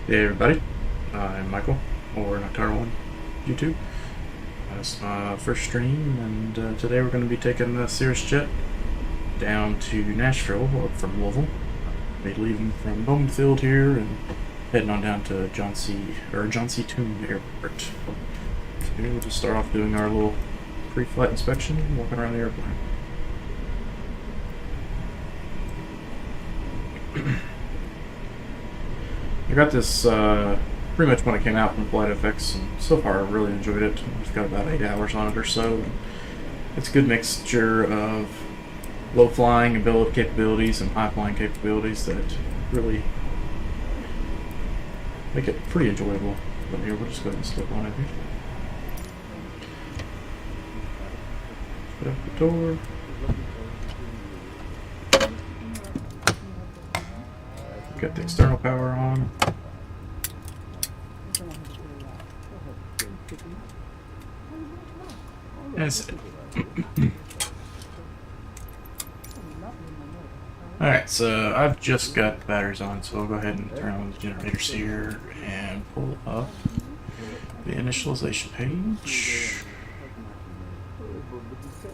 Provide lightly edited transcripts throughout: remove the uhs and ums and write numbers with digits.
Hey everybody, I'm Michael, or Nocturnal on YouTube. That's my first stream, and today we're going to be taking the Cirrus Jet down to Nashville, up from Louisville. Be leaving from Bowman Field here and heading on down to John C. Tune Airport. So we'll just start off doing our little pre-flight inspection, walking around the airplane. I got this pretty much when it came out from Flight FX, and so far I've really enjoyed it. I've got about 8 hours on it or so. And it's a good mixture of low flying and build capabilities and high flying capabilities that really make it pretty enjoyable. But here, we'll just go ahead and slip on it here. Put up the door. Got the external power on. Alright, so I've just got the batteries on, so we'll go ahead and turn on the generators here and pull up the initialization page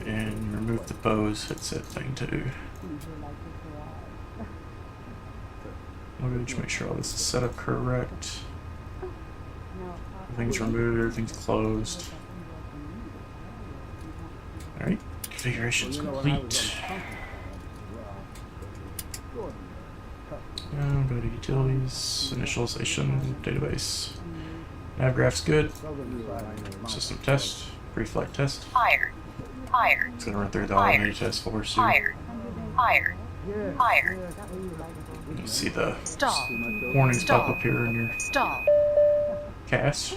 and remove the Bose headset thing too. I'll go just make sure all this is set up correct. Everything's removed, everything's closed. Alright, configuration's complete. Now go to utilities, initialization, database. Navgraph's good. System test, pre-flight test. Higher. It's gonna run through the automated test for us here. Higher. You see the warnings pop up here in your CAS.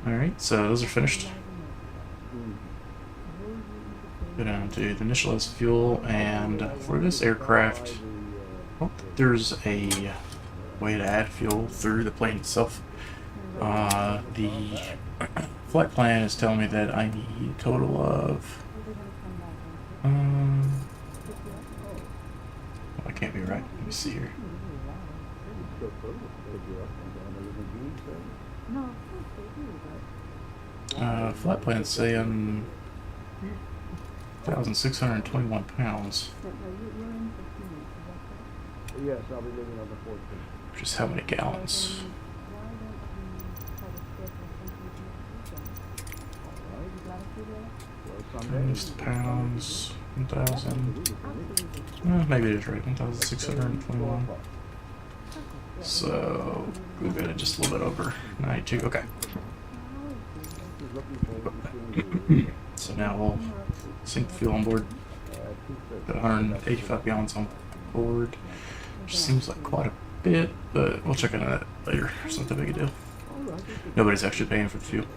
Alright, so those are finished. Go down to the initialize fuel, and for this aircraft, I don't think there's a way to add fuel through the plane itself. The flight plan is telling me that I need a total of I can't be right. Let me see here. Flight plan saying 1,621 pounds. Yes, I'll be living on the 14th. Which is how many gallons? Times pounds, 1,000. Maybe it is right, 1,621. So we'll get it just a little bit over 92. Okay. So now we'll sink fuel on board. Got 185 gallons on board. Which seems like quite a bit, but we'll check into that later. It's not that big a deal. Nobody's actually paying for the fuel.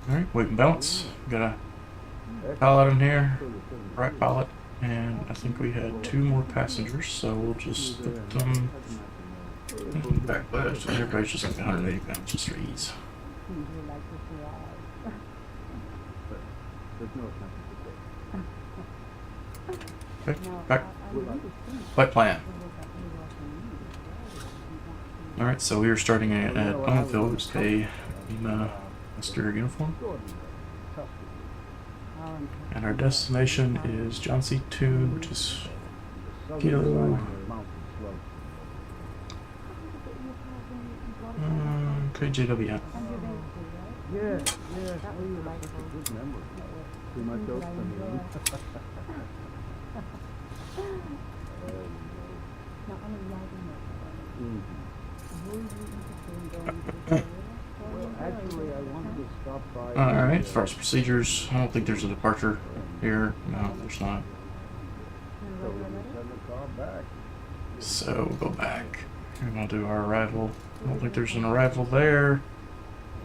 Alright, weight and balance. Got a pilot in here, right pilot, and I think we had 2 more passengers, so we'll just put them back left. So everybody's just like 180 pounds just for ease. Okay, back. Flight plan. Alright, so we are starting at Bowman Field, which is a Mr. uniform. And our destination is John C. Tune, which is KLOU. KJWN. Yeah, good memory. Too much open. Actually, I wanted to stop by. Alright, as far as procedures, I don't think there's a departure here. No, there's not. So we can send the car back. So we'll go back. We're going to do our arrival. I don't think there's an arrival there.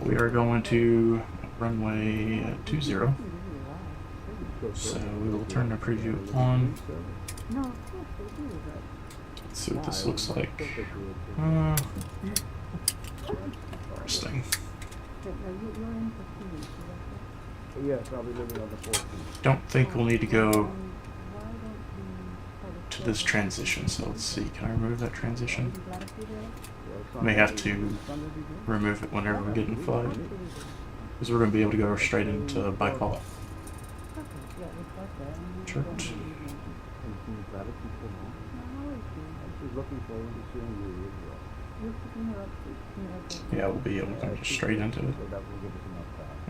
We are going to runway 20. So we will turn the preview on. Let's see what this looks like. Interesting. Yes, I'll be living on the 14th. Don't think we'll need to go to this transition, so let's see, can I remove that transition? May have to remove it whenever we get in flight, because we're going to be able to go straight into bike haul. Chart. Yeah, we'll be able to go straight into it.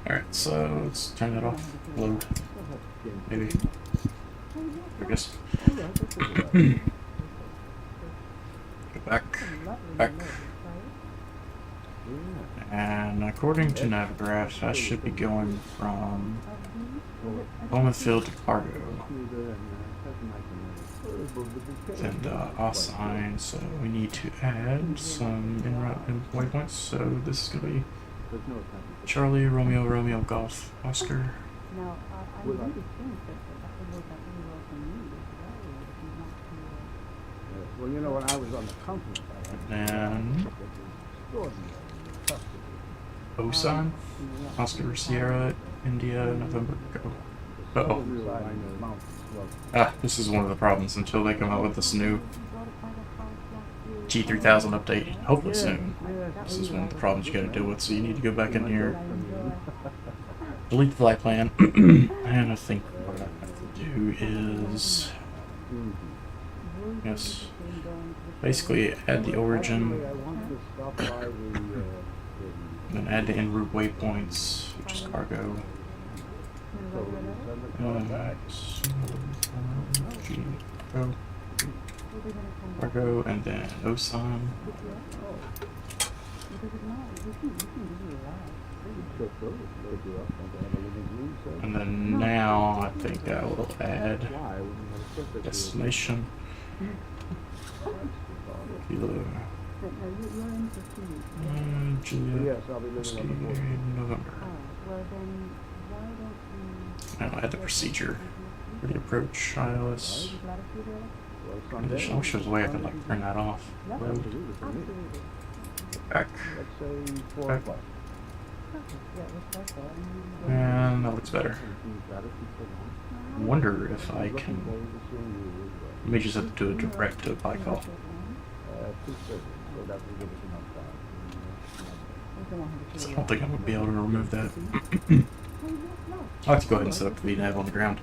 Alright, so let's turn that off. Load. Maybe. I guess. Go back. Back. And according to Navigraph, I should be going from Louisville to cargo. And assign, so we need to add some en-route waypoints. So this is going to be Charlie, Romeo, Romeo, Golf, Oscar. Well, you know, when I was on the company, And then Osan, Oscar, Sierra, India, November, go. Uh-oh. Ah, this is one of the problems until they come out with this new G3000 update, hopefully soon. This is one of the problems you gotta deal with, so you need to go back in here, delete the flight plan, and I think what I have to do is, yes, basically add the origin, then add the en route waypoints, which is cargo. Cargo, and then Osan. And then now I think I will add destination. KLOU. Julia. November. I'll add the procedure for the approach, ILS. Condition. I wish there was a way I could like turn that off. Load. Back. Back. And that looks better. I wonder if I can. I may just have to do a direct to bike call. So I don't think I would be able to remove that. I'll have to go ahead and set up the VNav on the ground.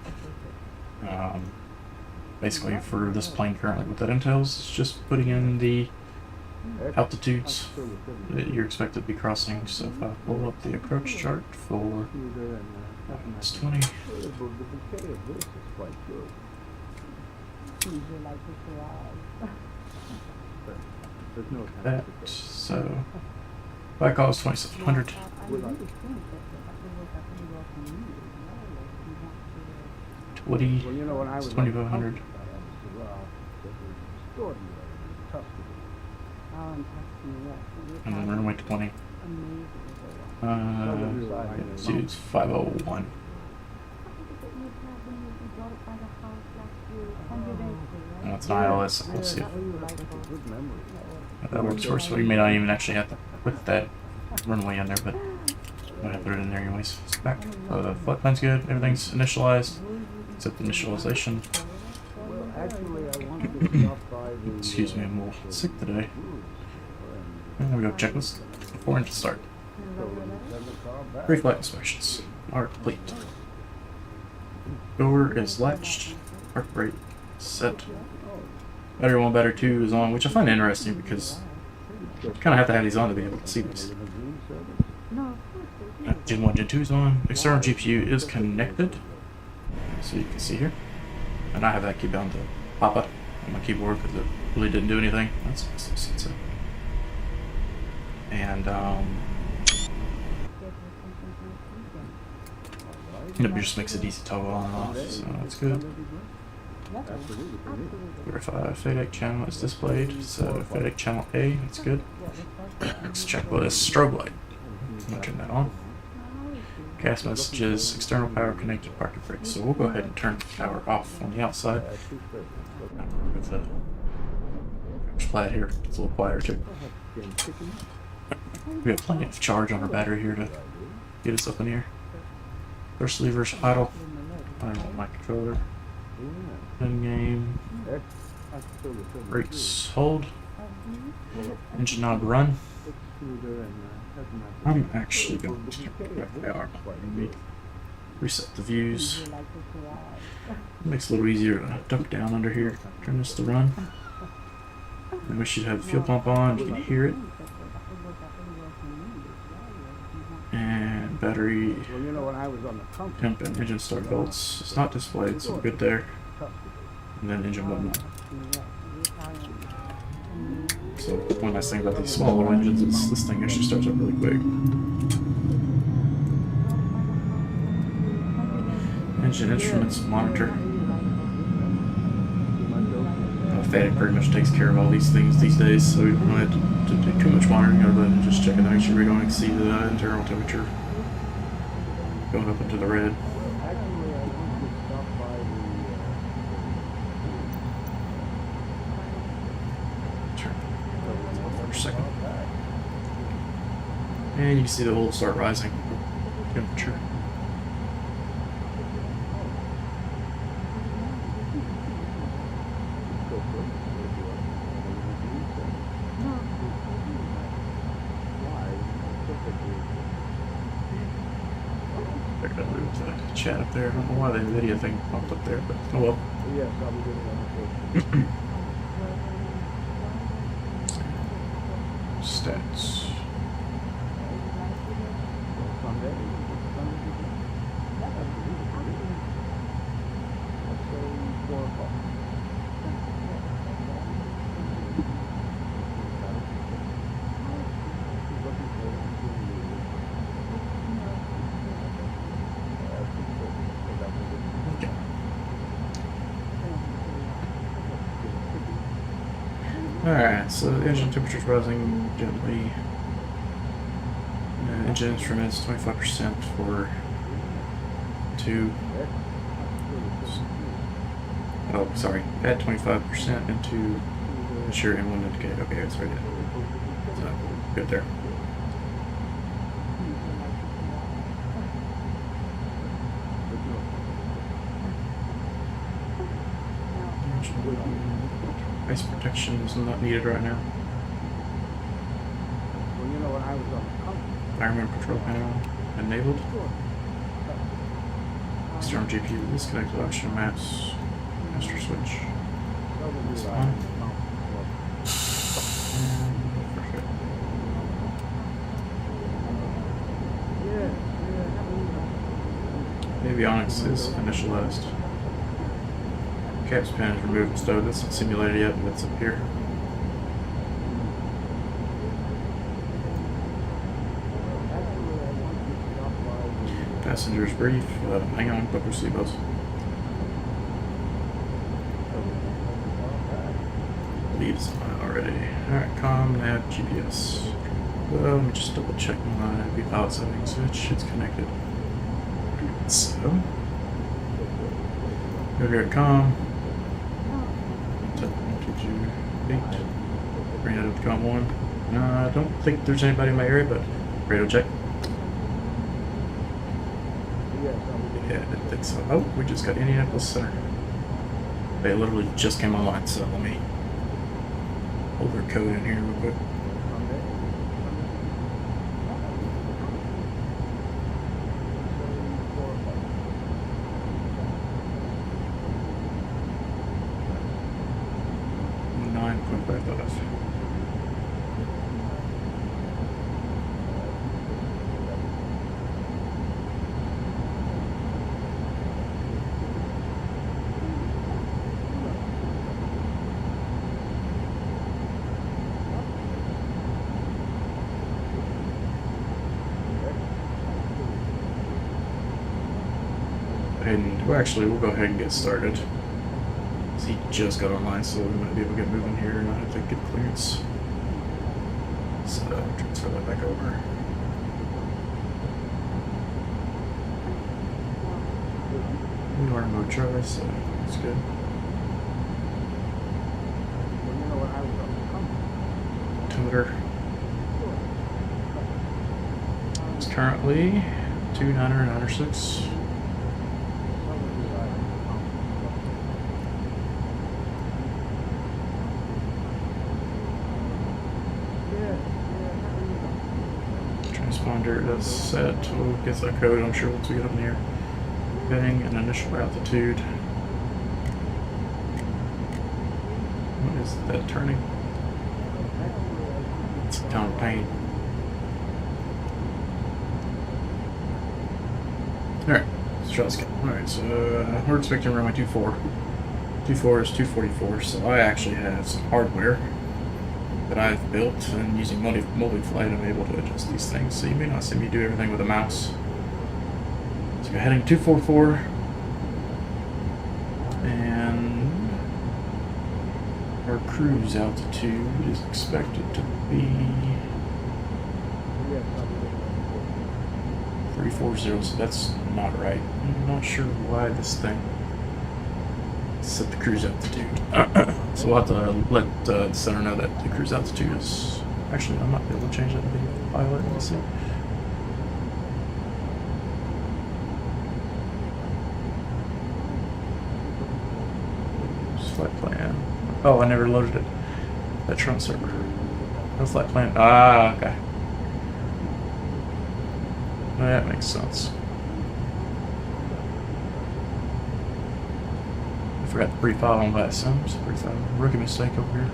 Basically, for this plane currently, what that entails is just putting in the altitudes that you're expected to be crossing. So if I pull up the approach chart for minus 20, that, so bike call is 2700. Woody, 2500. And then runway 20. It's 501. And it's an ILS. We'll see if that works for us. So we may not even actually have to put that runway in there, but I'm gonna put it in there anyways. It's back. The flight plan's good. Everything's initialized. Except initialization. Excuse me, I'm a little sick today. And we go checklist before engine start. Pre-flight inspections are complete. Door is latched. Park brake set. Battery 1, battery 2 is on, which I find interesting because you kind of have to have these on to be able to see this. Gen 1, Gen 2 is on. External GPU is connected. So you can see here. And I have that key bound to Papa on my keyboard because it really didn't do anything. That's it. And it just makes it easy to toggle on and off, so that's good. Verify FADEC channel is displayed, so FADEC channel A, that's good. Next checklist, strobe light. I'm gonna turn that on. Gas messages, external power connected, parking brake. So we'll go ahead and turn the power off on the outside. With the flat here, it's a little quieter too. We have plenty of charge on our battery here to get us up in the air. First levers idle. I don't want my controller. End game. Brakes hold. Engine knob run. I'm actually going to they are. Let me reset the views. It makes it a little easier to duck down under here. Turn this to run. And we should have the fuel pump on. You can hear it. And battery Well, you know, when I was on the company, temp and engine start belts. It's not displayed, so we're good there. And then engine button. So one nice thing about these small little engines is this thing actually starts up really quick. Engine instruments monitor. FATIC pretty much takes care of all these things these days, so we don't really have to do too much monitoring other than just checking to make sure we don't exceed the internal temperature going up into the red. Turn it off for a second. And you can see the hole start rising temperature. Check that with the chat up there. I don't know why the video thing popped up there, but oh well. yes, I'll be getting on the Stats. Sunday. Let's say 4 o'clock. Alright, so the engine temperature's rising gently. Engine instruments 25% for 2. Oh, sorry, add 25% into ensure inland indicator. Okay, that's right. So, good there. Ice protection is not needed right now. Well, you know, when I was on the company, Environment control panel enabled. External GPU disconnected. Option maps. Master switch. It's on. And perfect. Avionics is initialized. Caps pan is removed and stowed. That's not simulated yet, but it's up here. Passengers brief. Hang on, book your seatbelts. Leads already. Alright, com, nav, GPS. Well, let me just double check my pilot settings, which it's connected. So, go here at com. Bring it up to com 1. I don't think there's anybody in my area, but radio check. Yeah, I didn't think so. Oh, we just got Indianapolis Center. They literally just came online, so let me hold their code in here real quick. And well, actually, we'll go ahead and get started. He just got online, so we might be able to get moving here and not have to get clearance. So transfer that back over. We are in mode try, so that's good. Altimeter. It's currently 2996. reminder is set. We'll get that code, I'm sure, once we get up in the air. Heading and initial altitude. What is that turning? It's kind of pain. Alright, let's try this again. Alright, so we're expecting around my 2.4. 2.4 is 244, so I actually have some hardware that I've built, and using multi-flight I'm able to adjust these things, so you may not see me do everything with a mouse. So we're heading 244, and our cruise altitude is expected to be 340, so that's not right. I'm not sure why this thing set the cruise altitude. So we'll have to let the center know that the cruise altitude is... Actually, I might be able to change that to the pilot. Let's see. Flight plan. Oh, I never loaded it. That Trump server. No flight plan. Ah, okay. That makes sense. I forgot to pre-file on VATSIM. So pre-file. Rookie mistake over here.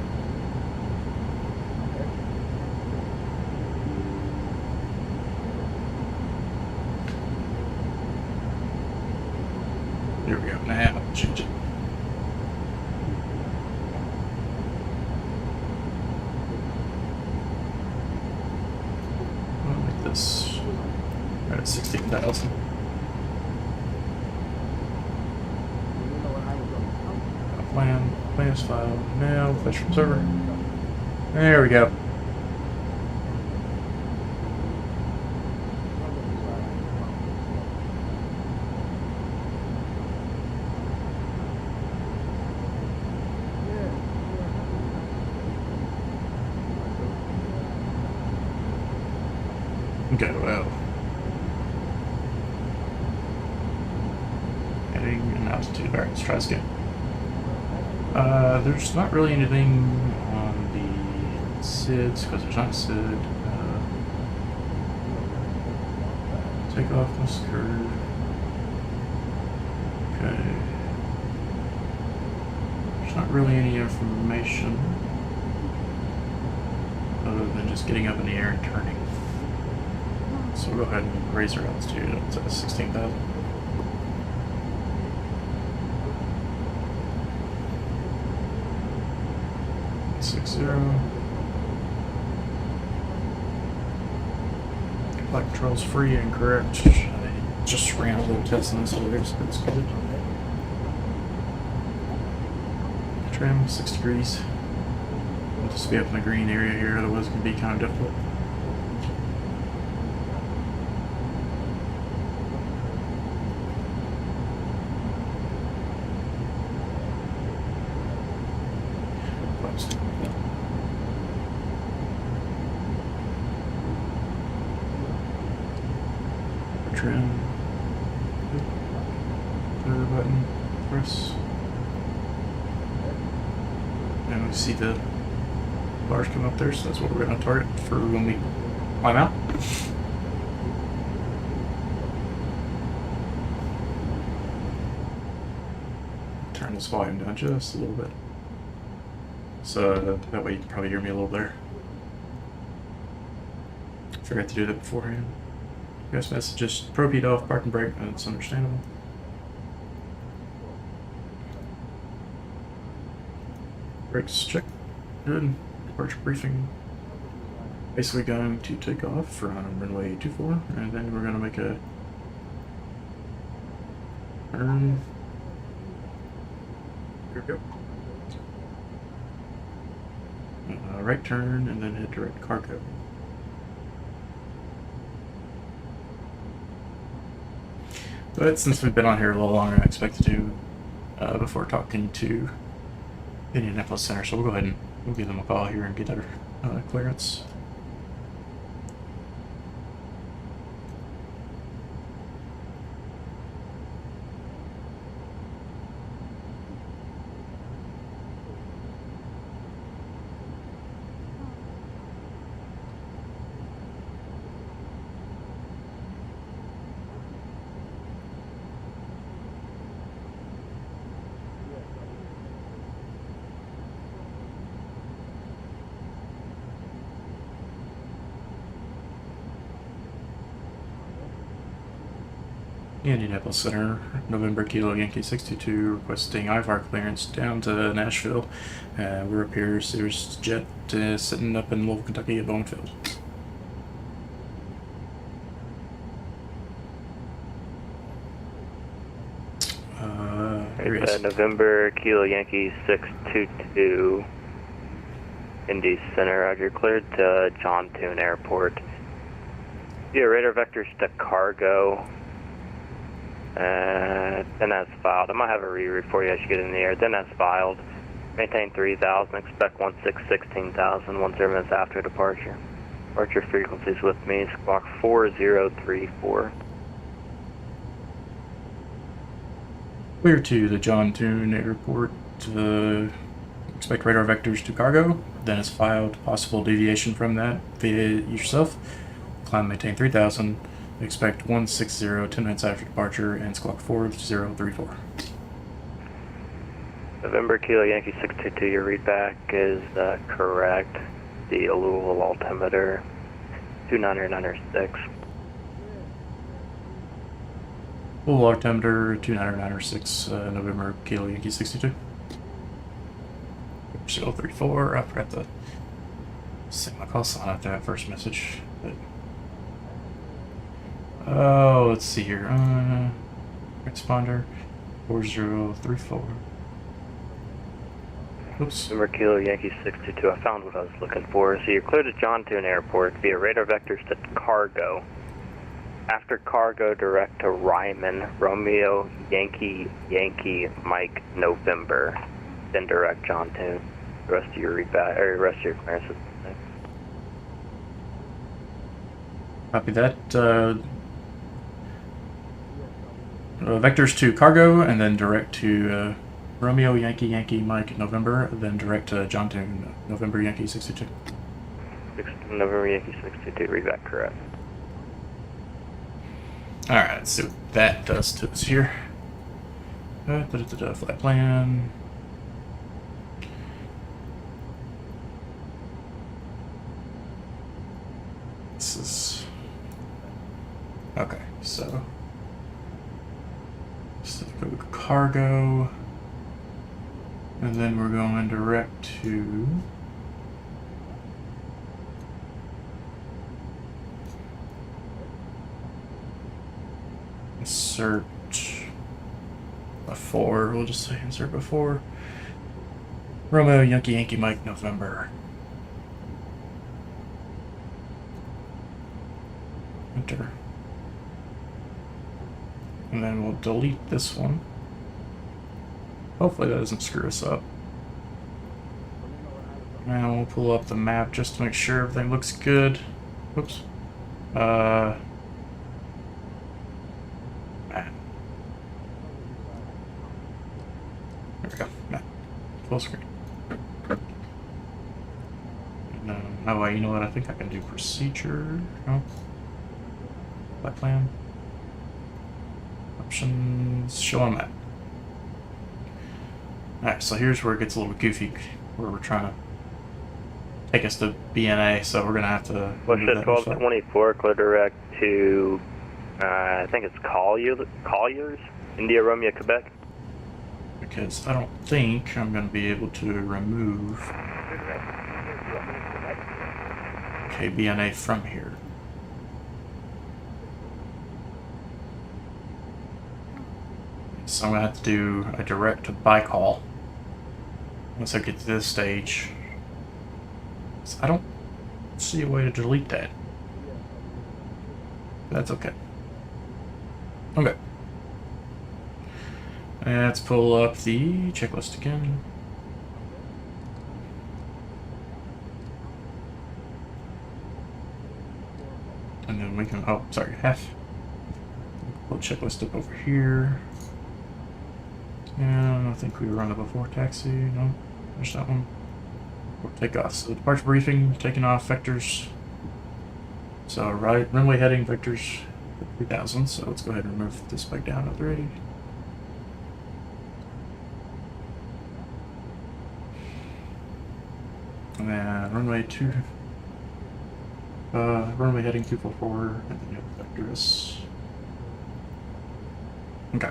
Here we go. Now I'll change it. I'll make this right at 16,000. Plan is file. Now fetch from server. There we go. Okay, well. Heading and altitude. Alright, let's try this again. There's not really anything on the SIDs, because there's not a SID. Take off this curve. Okay. There's not really any information other than just getting up in the air and turning. So we'll go ahead and raise our altitude up to 16,000. Flight controls free and correct. I just ran a little test on this earlier, so it's good. Trim 6 degrees. We'll just be up in the green area here, otherwise it can be kind of difficult. Trim. Clear button. Press. And we see the bars come up there, so that's what we're going to target for when we climb out. Turn this volume down just a little bit. So that way you can probably hear me a little there. Forgot to do that beforehand. Guys, message just ProPeat off, park and brake, and it's understandable. Brakes check. Good. Departure briefing. Basically going to take off from runway 24, and then we're going to make a turn. Here we go. Right turn, and then head direct cargo. But since we've been on here a little longer than I expected to, before talking to Indianapolis Center, so we'll go ahead and we'll give them a call here and get their clearance. Indianapolis Center, November Kilo Yankee 622, requesting IFR clearance down to Nashville. We're up here, Cirrus Jet sitting up in Louisville, Kentucky at Boeing Field. November Kilo Yankee 622, Indy Center, Roger, cleared to John Tune Airport. Yeah, radar vectors to cargo. Then that's filed. I might have a reroute for you as you get in the air. Then that's filed. Maintain 3,000. Expect 16,000. 10 minutes after departure. Departure frequencies with me. Squawk 4034. Clear to the John Tune Airport. Expect radar vectors to cargo. Then it's filed. Possible deviation from that via yourself. Climb maintain 3,000. Expect 160, 10 minutes after departure, and squawk 4034. November Kilo Yankee 622, your readback is correct. The Louisville altimeter 29906. Full altimeter 29906, November Kilo Yankee 62. 034. I forgot to set my call sign after that first message. But oh, let's see here. Transponder 4034. Oops. November Kilo Yankee 62. I found what I was looking for. So you're cleared at John Tune Airport via radar vectors to cargo. After cargo, direct to Ryman, Romeo, Yankee, Mike, November. Then direct John Tune. The rest of your readback, or the rest of your clearances. Copy that. Vectors to cargo, and then direct to Romeo, Yankee, Mike, November, then direct to John Tune, November Yankee 62. November Yankee 62, readback correct. Alright, let's see what that does to us here. Flight plan. This is... okay, so... go to cargo. And then we're going direct to... insert before, we'll just say insert before Romeo, Yankee, Mike, November. Enter. And then we'll delete this one. Hopefully that doesn't screw us up. Now we'll pull up the map just to make sure everything looks good. Whoops. There we go. Map. Full screen. Oh wait, you know what? I think I can do procedure. No. Flight plan. Options. Show on map. Alright, so here's where it gets a little goofy, where we're trying to take us to BNA, so we're going to have to... What's it, 1224, clear direct to, I think it's Colliers, India, Romeo, Quebec? Because I don't think I'm going to be able to remove BNA from here. So I'm going to have to do a direct by call once I get to this stage. So I don't see a way to delete that. That's okay. Okay. Let's pull up the checklist again. And then we can, oh, sorry, pull the checklist up over here. And I think we run it before taxi. No, there's that one. We'll take off. So departure briefing, taking off vectors. So right, runway heading vectors 3000. So let's go ahead and remove this back down to 3. And then runway heading 244, and then you have vectors. Okay.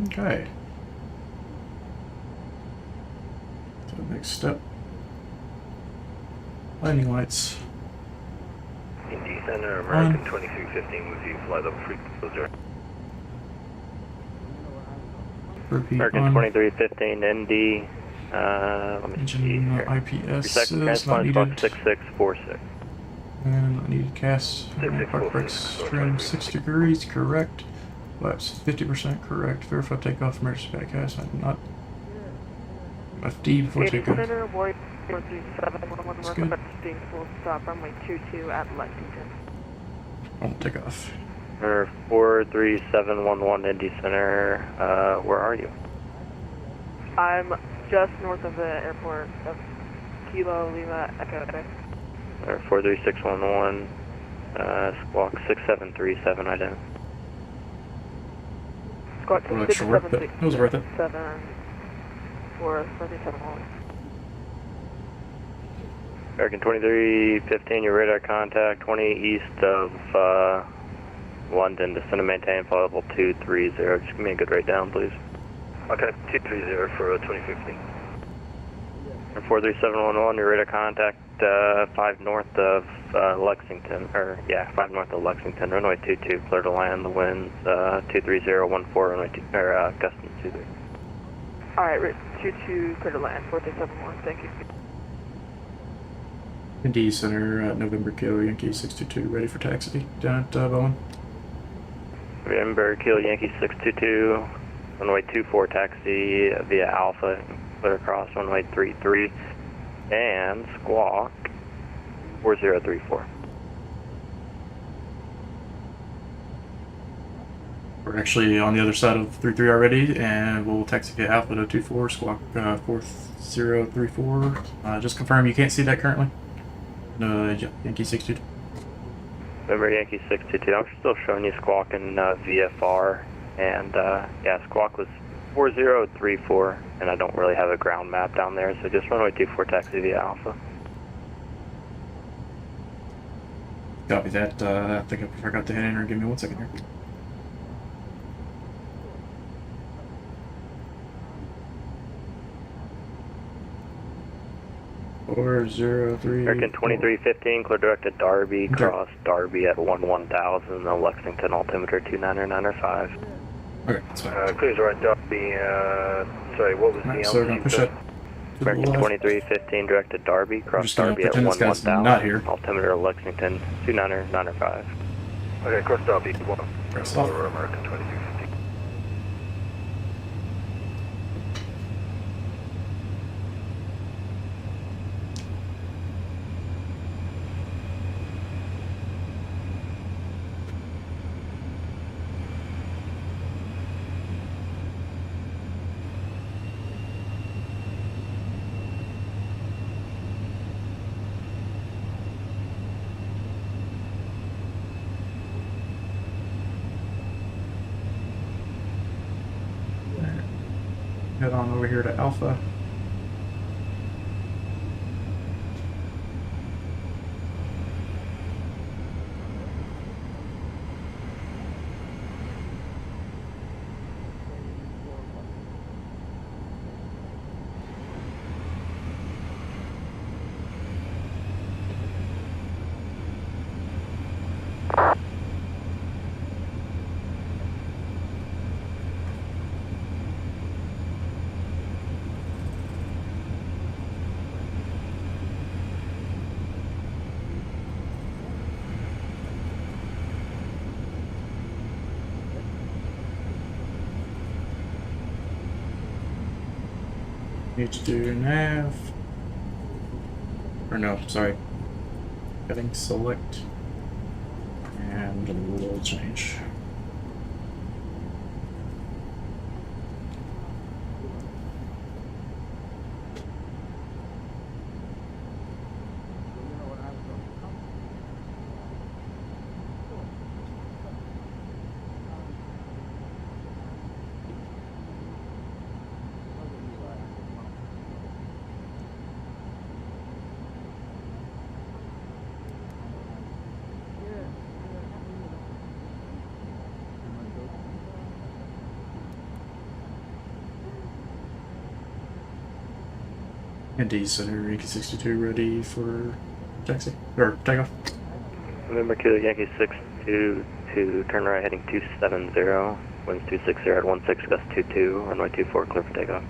Okay. So next step. Landing lights. Indy Center, American 2315 with you, flight level 300. Repeat American on. 2315 ND. Let me see Engine here. IPS Second is not transponder needed. 6646. And not needed cast. Park brakes trim 6 degrees, correct. Flaps 50% correct. Verify takeoff, emergency back cast. Not. FD before takeoff. Center, Warrior 437, That's good. full stop, runway 22 at Lexington. On takeoff. 43711 Indy Center. Where are you? I'm just north of the airport of Kilo Lima Echo. 43611. Squawk 6737 ident. Squawk Well, that's worth it. It was worth it. 7 for 3711. American 2315, your radar contact 20 east of London. Descend and maintain flight level 230. Just give me a good rate down, please. Okay, 230 for 2015. 43711, your radar contact 5 north of Lexington, 5 north of Lexington, runway 22, clear to land. The winds 23014, runway 2, gusting 23. Alright, 22 clear to land, 43711, thank you. Indy Center at November Kilo Yankee 622, ready for taxi. Down at Bowen. November Kilo Yankee 622, runway 24 taxi via Alpha, clear across runway 33, and squawk 4034. We're actually on the other side of 33 already, and we'll taxi to Alpha to 24, squawk 4034. Just confirm you can't see that currently. Yankee 622. November Yankee 622, I'm still showing you squawk in VFR, and squawk was 4034, and I don't really have a ground map down there, so just runway 24 taxi via Alpha. Copy that. I think I forgot to hit enter. Give me 1 second here. American 2315, clear direct to Darby, cross Darby at 1000, the Lexington altimeter 29905. Okay, that's fine. Clears right, Darby. Sorry, what was Alright, the so we're gonna push that. American 2315, direct to Darby, cross just gonna Darby at pretend this guy's not here. 1000, altimeter Lexington 29905. Okay, cross Darby. Press off. American 2315. Head on over here to Alpha. Need to do nav. Or no, sorry. Heading select. And we'll change. Indy Center, Yankee 62 ready for taxi, or takeoff. November Kilo Yankee 62 to turn right heading 270, winds 260 at 16, gust 22, runway 24, clear for takeoff.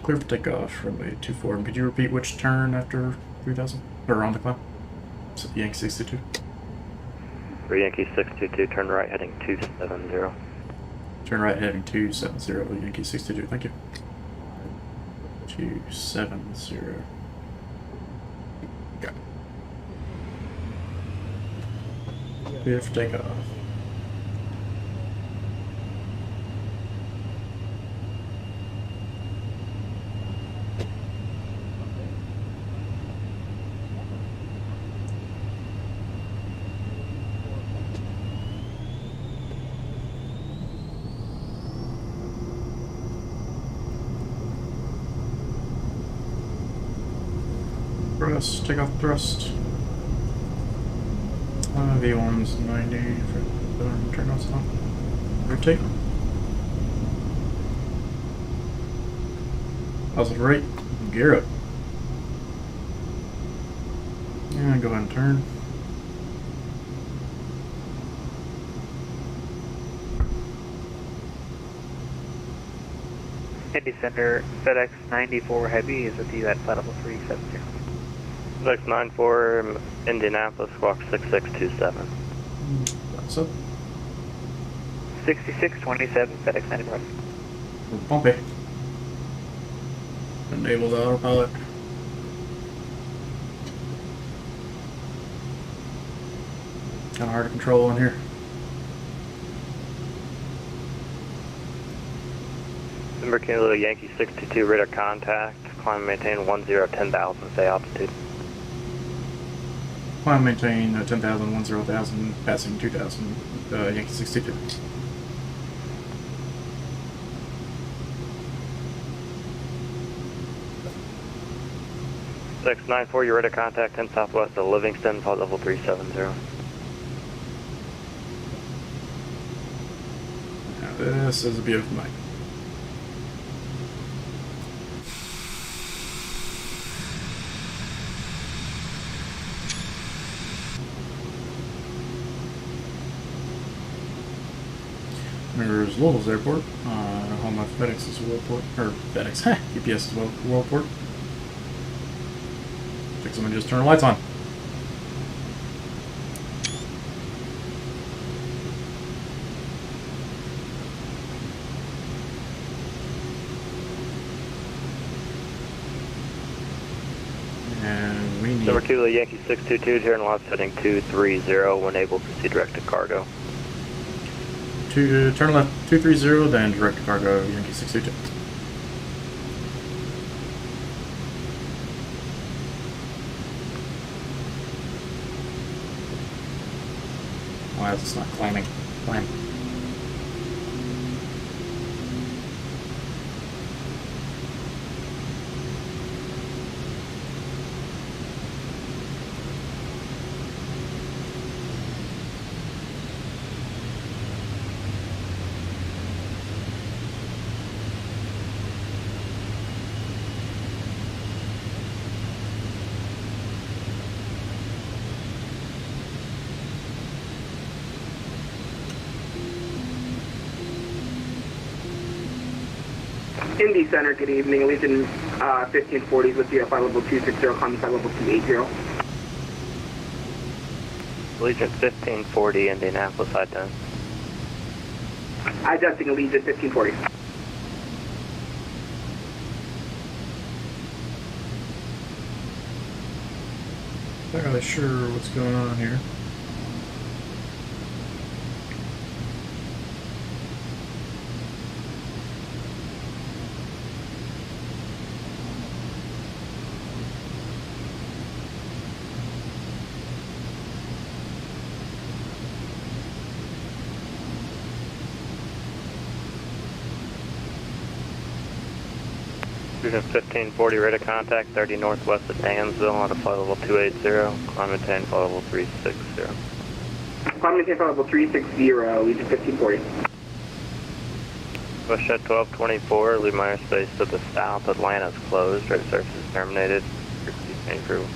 Clear for takeoff, runway 24. And could you repeat which turn after 3000? Or on the climb? So Yankee 62. For Yankee 622, turn right heading 270. Turn right heading 270, Yankee 62, thank you. 270. Got it. Clear for takeoff. Thrust, take off thrust. V1's 90 for turn on stop. Rotate. Positive rate. Gear up. And go ahead and turn. Indy Center, FedEx 94 Heavy is with you at flight level 370. FedEx 94, Indianapolis, squawk 6627. That's up. 6627, FedEx 94. We're bumpy. Enable the autopilot. Kind of hard to control in here. November Kilo Yankee 62, radar contact, climb and maintain 10,000, stay altitude. Climb maintain 10,000, 10,000, passing 2,000, Yankee 62. FedEx 94, your radar contact 10 southwest of Livingston, flight level 370. Now this is a beautiful night. There's Louisville's airport. Home of FedEx is Worldport, or FedEx, UPS is Worldport. Think someone just turned the lights on. And we need... Number Kilo Yankee 622, turn left heading 230, when able, proceed direct to cargo. Turn left 230, then direct to cargo, Yankee 622. Why is this not climbing? Climb. Indy Center, good evening. Legion 1540 with you at flight level 260, climbing flight level 280. Legion 1540, Indianapolis, side down. Adjusting Legion 1540. Not really sure what's going on here. Legion 1540, radar contact 30 northwest of Dansville on a flight level 280, climb and maintain flight level 360. Climb maintain flight level 360, Legion 1540. Bush at 1224, leave my airspace to the south. Atlanta's closed. Road service is terminated. Any crew.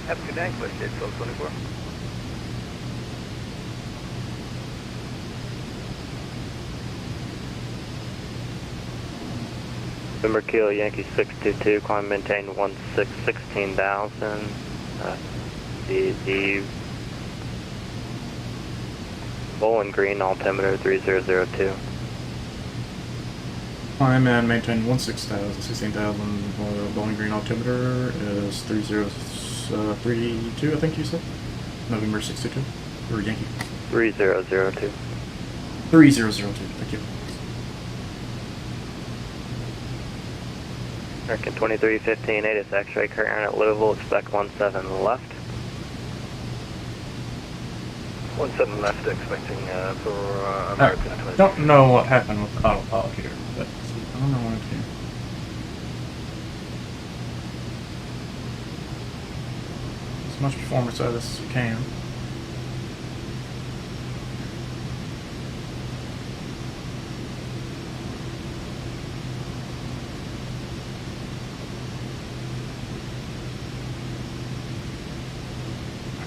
Have a good night, Bush at 1224. November Kilo Yankee 622, climb maintain 16,000. The Bowling Green altimeter 3002. Climb and maintain 16,000. Bowling Green altimeter is 3032, I think you said? November 622? Or Yankee? 3002. 3002, thank you. American 2315, 8 is X-ray current at Louisville, expect 17 left. 17 left, expecting for American I 23. don't know what happened with the autopilot here, but I don't know what to do. As much performance out of this as we can.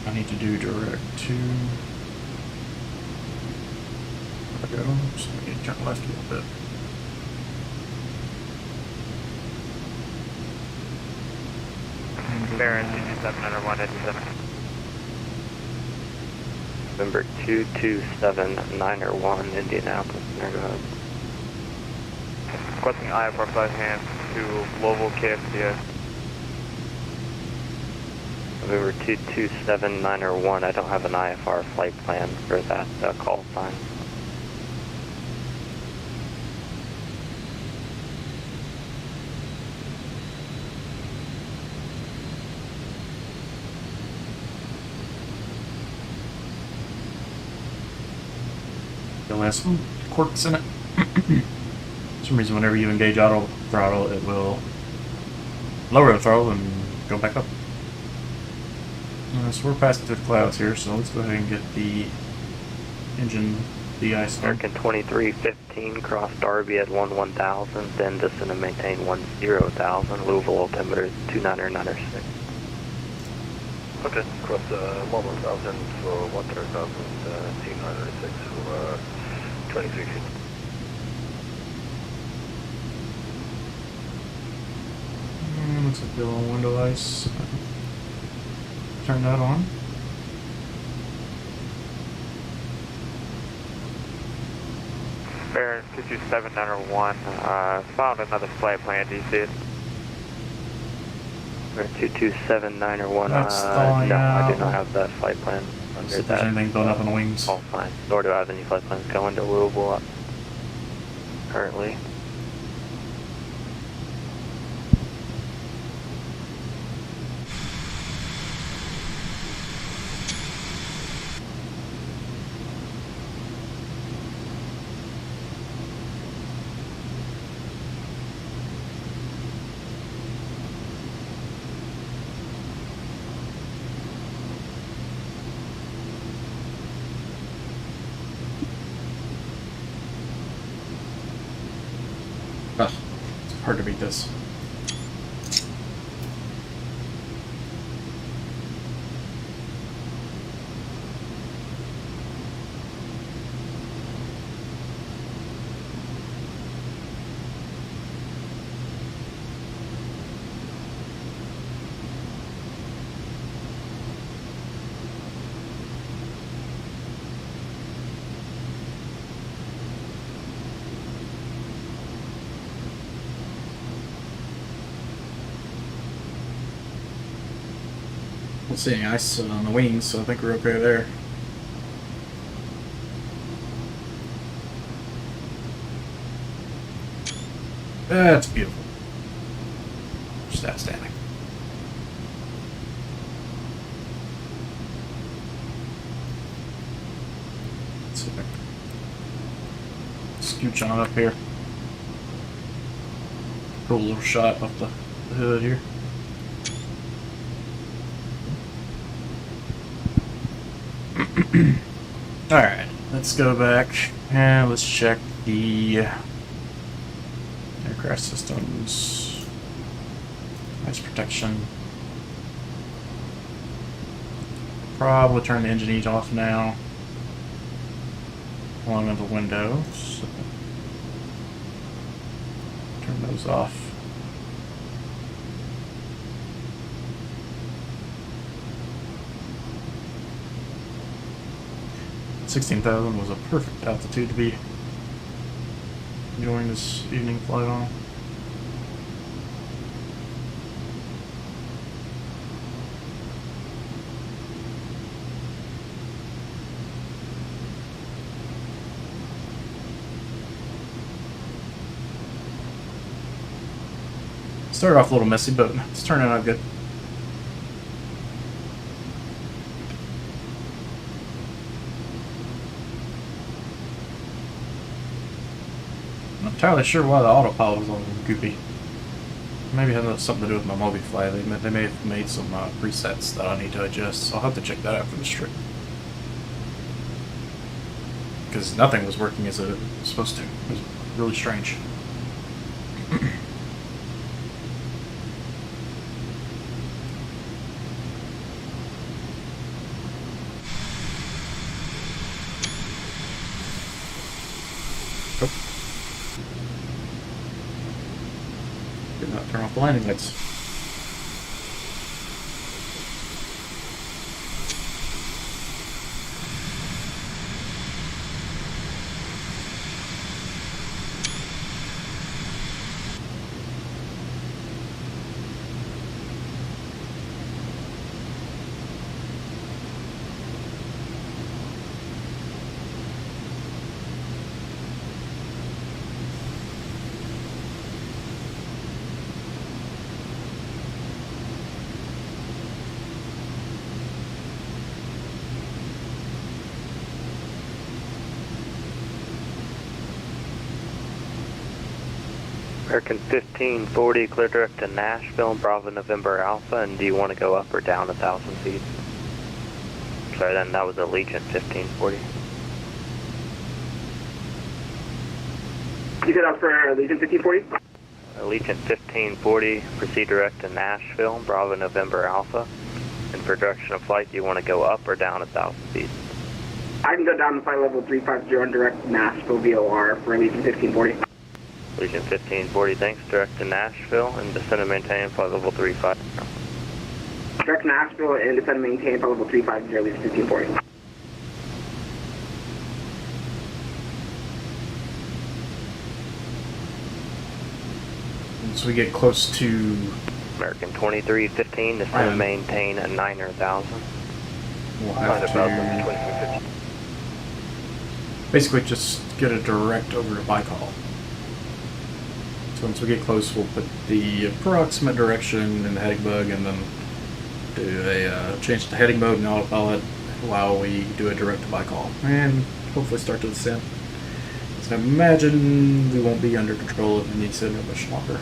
I need to do direct to cargo, so I need to turn left a little bit. Baron, 227 1 87. November 227-901, Indianapolis, neighborhood. Requesting IFR flight hands to Louisville, KFCS. November 227-901, I don't have an IFR flight plan for that call sign. Still has some quirks in it. For some reason, whenever you engage auto throttle, it will lower the throttle and go back up. So we're passing through the clouds here, so let's go ahead and get the engine de-ice. American 2315, cross Darby at 1000, then descend and maintain 10,000, Louisville altimeter 29906. Okay, cross 11,000 for 100,000, T906 for 2315. Looks like the little window ice. Turn that on. Baron, 227 found another flight plan, do you see it? 227-901, That's no, thawing I out. do not have that flight plan under See if there's that. anything built up in the wings. All fine, nor do I have any flight plans going to Louisville currently. Ugh, it's hard to beat this. Don't see any ice on the wings, so I think we're okay there. That's beautiful. Just outstanding. Let's see if I can scooch on up here. Cool little shot off the hood here. Alright. let's go back and let's check the aircraft systems, ice protection. Probably turn the engine heat off now. Along with the windows. Turn those off. $16,000 was a perfect altitude to be enjoying this evening flight on. Started off a little messy, but it's turning out good. I'm not entirely sure why the autopilot was on goopy. Maybe it had something to do with my MobiFly. They may have made some presets that I need to adjust, so I'll have to check that out for the trip. Because nothing was working as it was supposed to. It was really strange. Did not turn off the landing lights. American 1540, clear direct to Nashville, Bravo November Alpha, and do you want to go up or down 1,000 feet? Sorry, then that was Allegiant 1540. You said up for Allegiant 1540? Allegiant 1540, proceed direct to Nashville, Bravo November Alpha, and for direction of flight, do you want to go up or down 1,000 feet? I can go down to flight level 350 and direct Nashville VOR for Allegiant 1540. Allegiant 1540, thanks. Direct to Nashville and descend and maintain flight level 35. Direct to Nashville and descend and maintain flight level 350, Allegiant 1540. Once we get close to American 2315, descend and maintain a 9,000. we'll have to basically just get a direct over to Baikal. So once we get close, we'll put the approximate direction in the heading bug and then do a change to heading mode and autopilot while we do a direct to Baikal. And hopefully start to descend. So I imagine we won't be under control if we need to sit there much longer.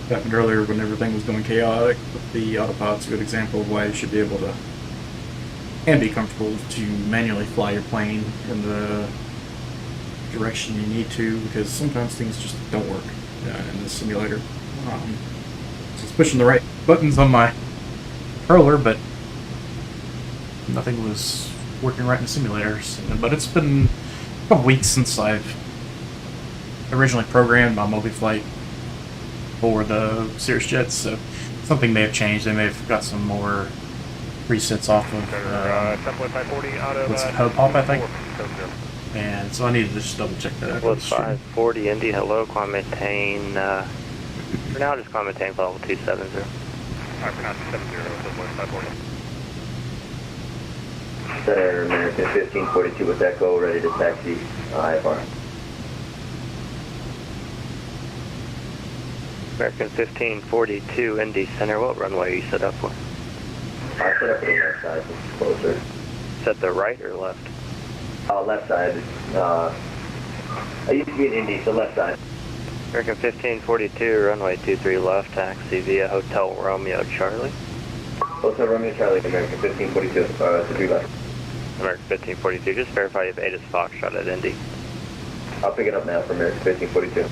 Happened earlier when everything was going chaotic, but the autopilot's a good example of why you should be able to and be comfortable to manually fly your plane in the direction you need to, because sometimes things just don't work in the simulator. So I was pushing the right buttons on my controller, but nothing was working right in the simulators. But it's been a couple weeks since I've originally programmed my MobiFlight for the Cirrus Jets, so something may have changed. They may have got some more presets off of what's it, Hub Pop, I think. And so I needed to just double check that out. Plus 540 Indy, hello, climb maintain, for now just climb maintain level 270. Alright, for now 270, Southwest 540. Center American 1542 with Echo, ready to taxi IFR. American 1542 Indy Center, what runway are you set up for? I set up for the left side, so it's closer. Set the right or left? Left side. I used to be in Indy, so left side. American 1542, runway 23 left, taxi via Hotel Romeo Charlie. Hotel Romeo Charlie, American 1542, to 3 left. American 1542, just verify you have Ada's Foxtrot at Indy. I'll pick it up now for American 1542.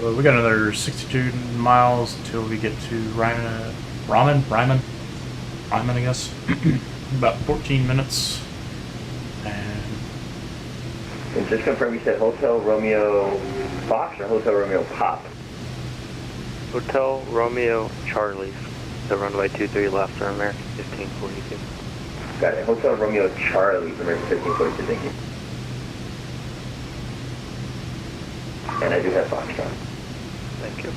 We got another 62 miles until we get to Ryman, I guess. About 14 minutes. And just confirm you said Hotel Romeo Fox or Hotel Romeo Pop? Hotel Romeo Charlie, the runway 23 left for American 1542. Got it. Hotel Romeo Charlie for American 1542, thank you. And I do have Foxtrot. Thank you.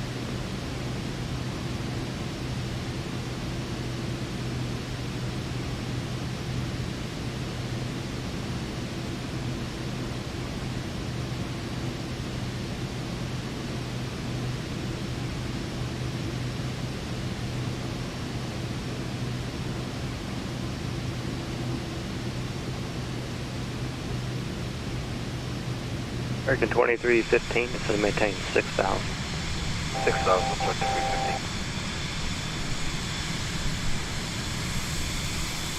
American 2315, it's going to maintain 6,000. 6,000, objective 315.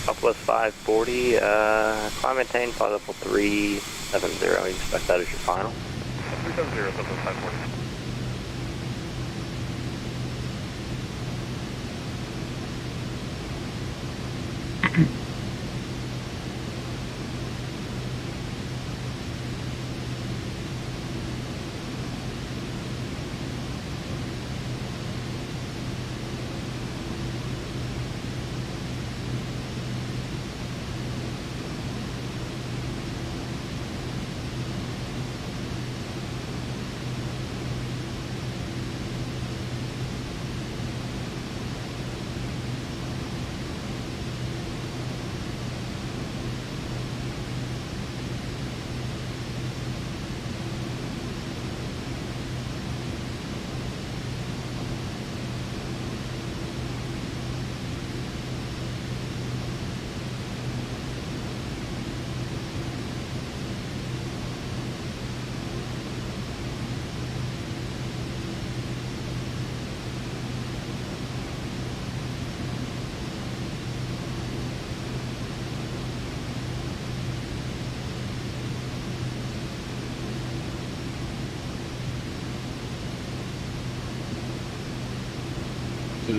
Southwest 540, climb maintain, flight level 370. You expect that as your final? 370, Southwest 540.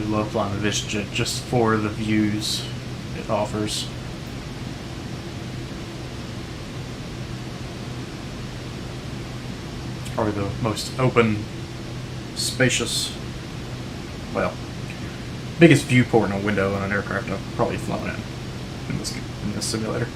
Love flying the VisionJet just for the views it offers. Probably the most open, spacious, well, biggest viewport in a window on an aircraft I've probably flown in this simulator.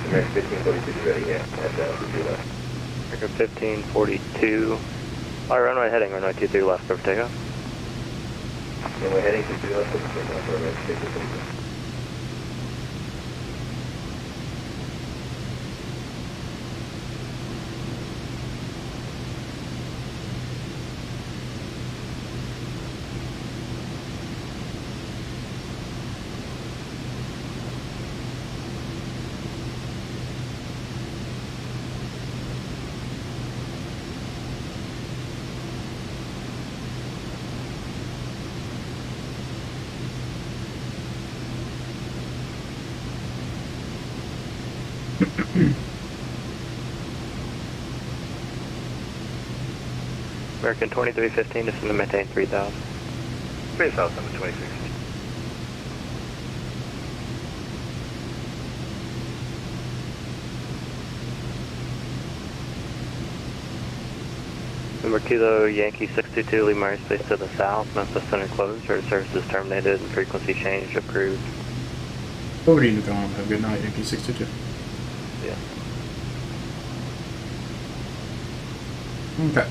American 1542 is ready, yeah. That's to do that. American 1542. All right, runway heading, runway 23 left, over takeoff. And we're heading to 3 left, over takeoff for American 1542. American 2315 is going to maintain 3,000. Space House number 26. Number Kilo Yankee 622, leave Murray Space to the south. Memphis Center closed. Road services terminated and frequency change approved. Over to you, Newcomb. Have a good night, Yankee 622. Yeah. Okay.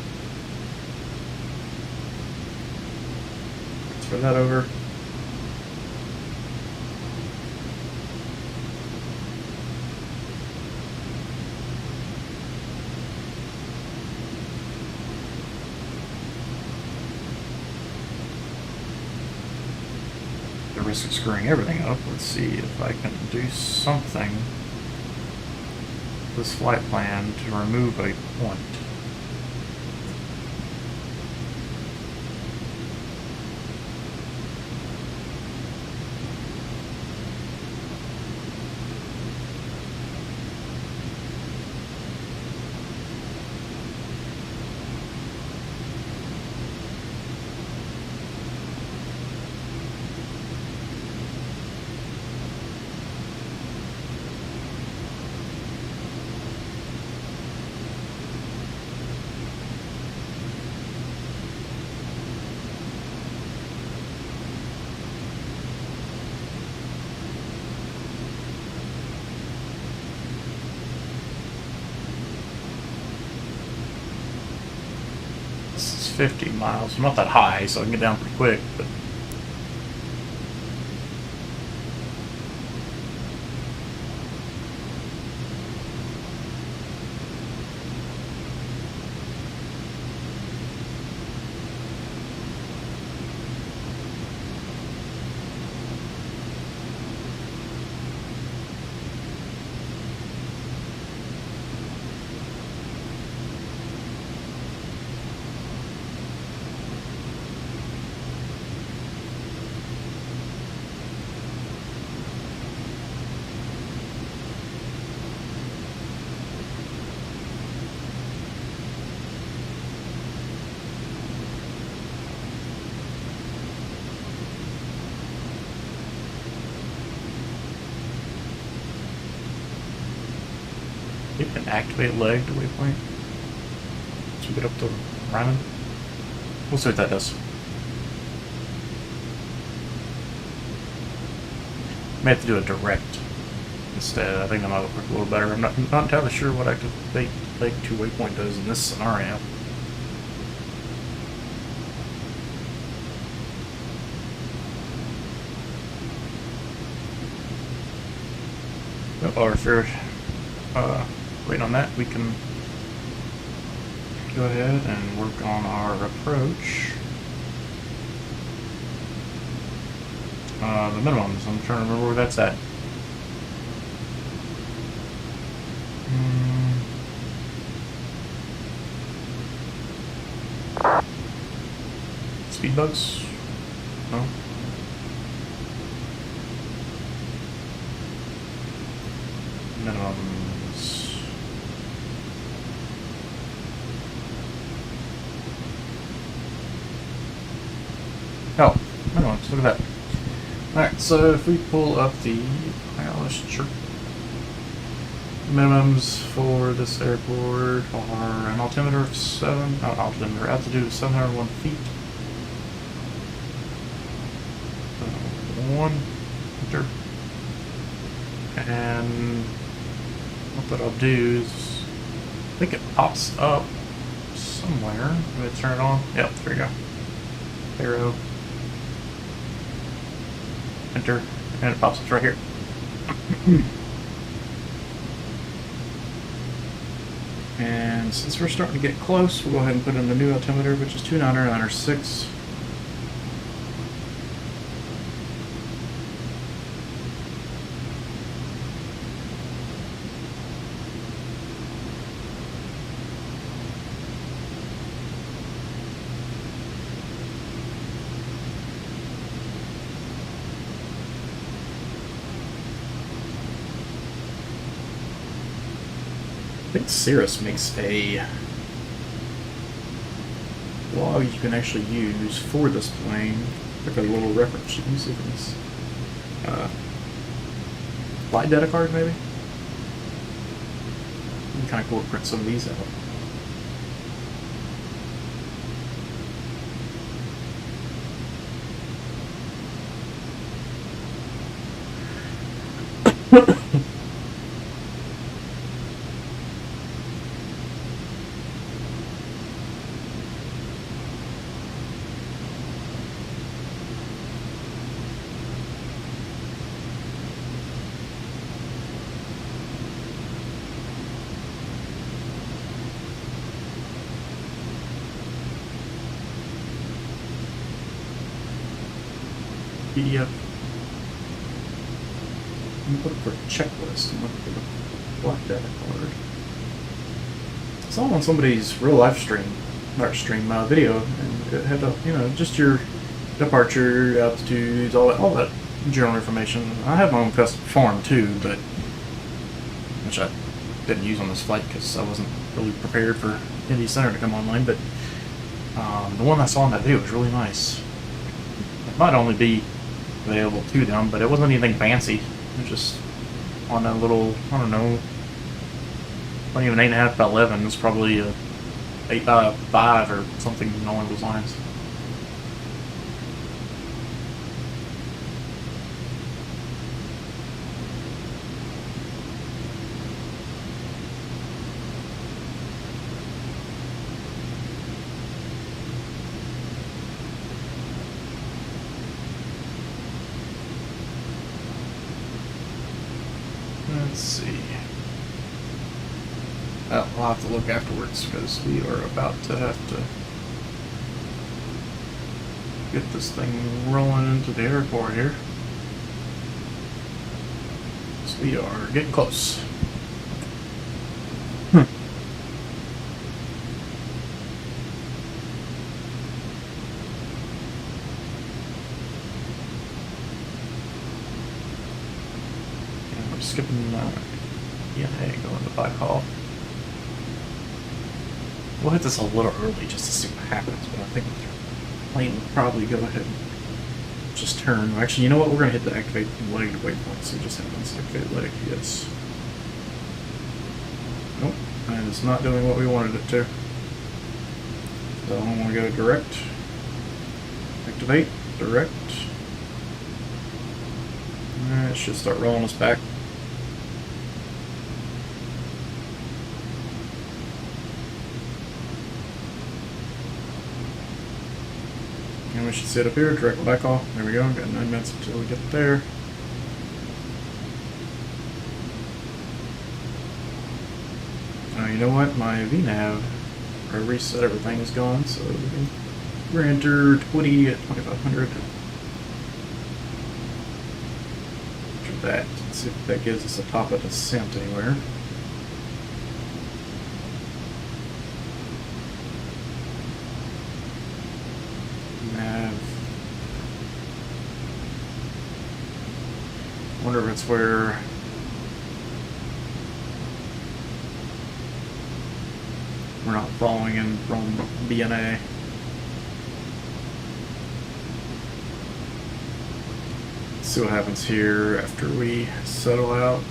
Transfer that over. The risk of screwing everything up. Let's see if I can do something. This flight plan to remove a point. This is 50 miles. I'm not that high, so I can get down pretty quick, but you can activate leg to waypoint. So we get up to Ryman. We'll see what that does. May have to do a direct instead. I think that might work a little better. I'm not entirely sure what activate leg to waypoint does in this scenario. Or if you're waiting on that, we can go ahead and work on our approach. The minimums, I'm trying to remember where that's at. Speed bugs? No? Minimums. Oh, minimums, look at that. Alright, so if we pull up the ILS chart, minimums for this airport are an altimeter of altitude of 701 feet. 1 enter. And what I'll do is, I think it pops up somewhere. I'm going to turn it on. Yep, there we go. Arrow. Enter. And it pops up right here. And since we're starting to get close, we'll go ahead and put in the new altimeter, which is 2996. I think Cirrus makes a log you can actually use for this plane. Like a little reference sheet. Let me see if it's flight data card, maybe? It'd be kind of cool to print some of these out. PDF. I'm looking for a checklist. I'm looking for the flight data card. I saw on somebody's real life stream, video, and it had just your departure, altitudes, all that general information. I have my own custom form too, but which I didn't use on this flight because I wasn't really prepared for Indy Center to come online. But the one I saw in that video was really nice. It might only be available to them, but it wasn't anything fancy. It was just on a little, I don't know, not even 8.5 by 11. It's probably a 8 by 5 or something along those lines. Let's see. I'll have to look afterwards because we are about to have to get this thing rolling into the airport here. So we are getting close. Skipping ENA, going to Baikal. We'll hit this a little early just to see what happens, but I think the plane will probably go ahead and just turn. Actually, you know what? We're going to hit the activate leg waypoint, so it just happens to activate leg, yes. Nope, and it's not doing what we wanted it to. So I'm going to go direct, activate, direct. Alright, it should start rolling us back. And we should sit up here, direct back off. There we go, got 9 minutes until we get there. You know what? My VNav, or reset everything, is gone, so we're enter 20 at 2500. After that, let's see if that gives us a top of descent anywhere. Wonder if it's where we're not following in from BNA. Let's see what happens here after we settle out.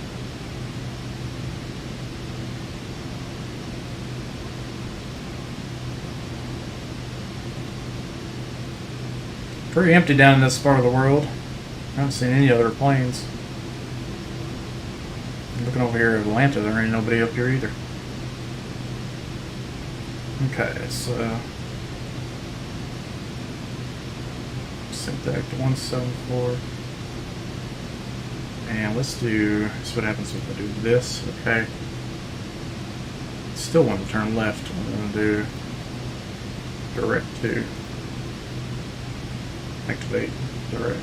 Pretty empty down in this part of the world. I haven't seen any other planes. Looking over here at Atlanta, there ain't nobody up here either. Okay, so syntax to 174. And let's see what happens if I do this. Okay. Still want to turn left. I'm going to do direct to activate direct.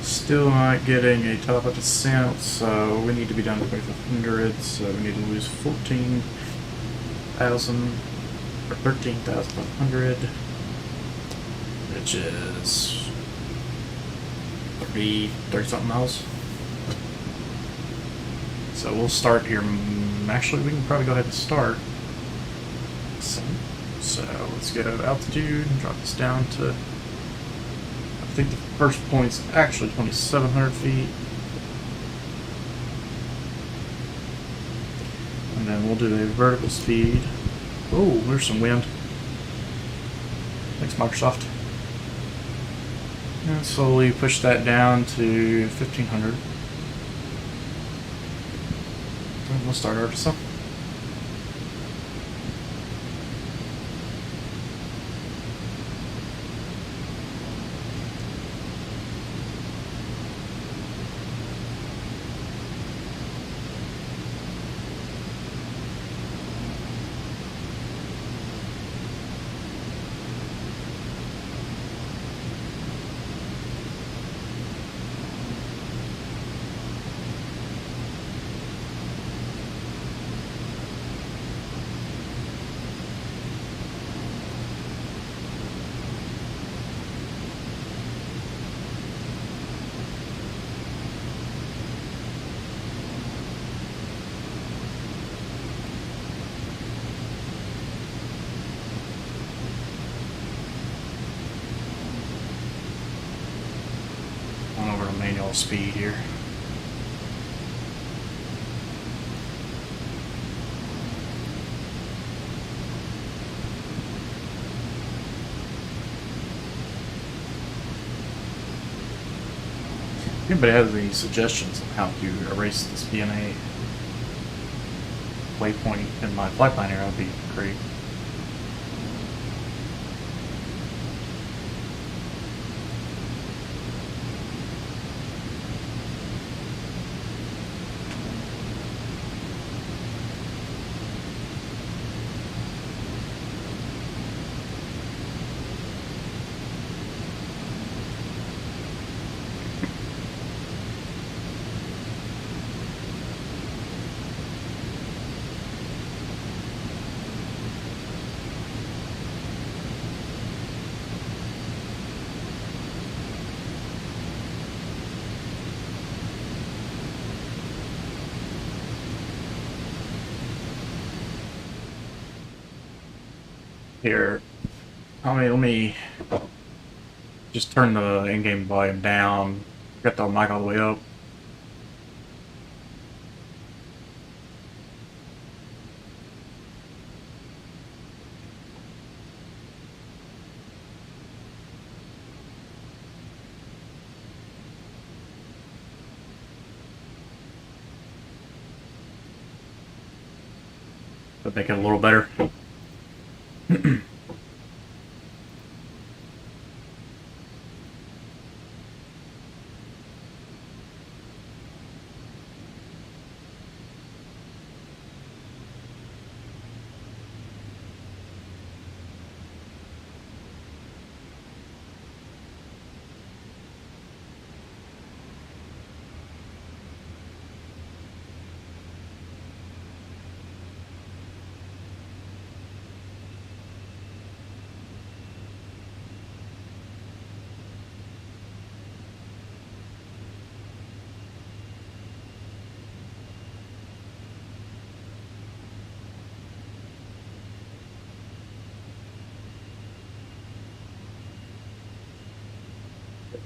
Still not getting a top of descent, so we need to be down to 2500, so we need to lose 14,000 or 13,500, which is 30 something miles. So we'll start here. Actually, we can probably go ahead and start. So let's get out of altitude and drop this down to, I think the first point's actually 2,700 feet. And then we'll do a vertical speed. Oh, there's some wind. Thanks, Microsoft. And slowly push that down to 1,500. And we'll start our descent. Over to manual speed here. If anybody has any suggestions on how to erase this BNA waypoint in my flight plan here, that would be great. Here, let me just turn the in-game volume down. Got the mic all the way up. But make it a little better.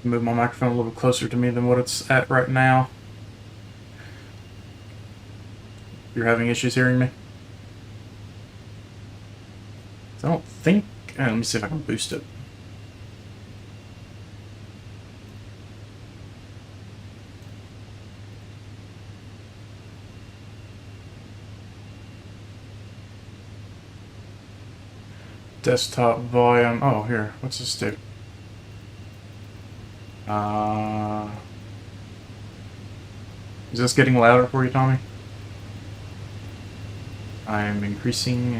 Move my microphone a little closer to me than what it's at right now. You're having issues hearing me? I don't think... let me see if I can boost it. Desktop volume. Oh, here. What's this do? Is this getting louder for you, Tommy? I'm increasing.